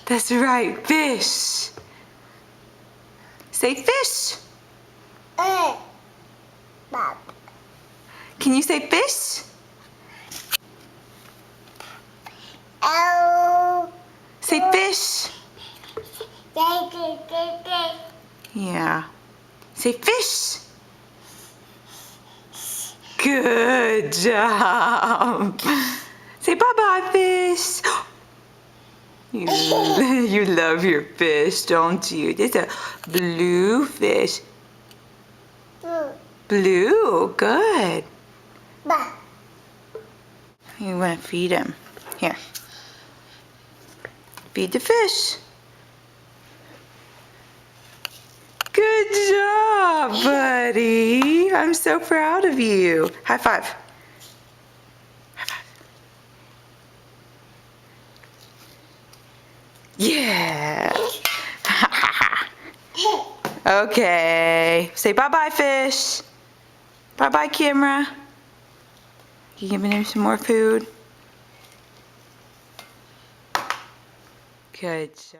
That's right, fish. Say fish. Can you say fish? Say fish. Yeah. Say fish. Good job. Say bye-bye, fish. You love your fish, don't you? There's a blue fish. Blue, good. You want to feed him. Here. Feed the fish. Good job, buddy. I'm so proud of you. High five. High five. Yeah. Okay. Say bye-bye, fish. Bye-bye, camera. You giving him some more food? Good job.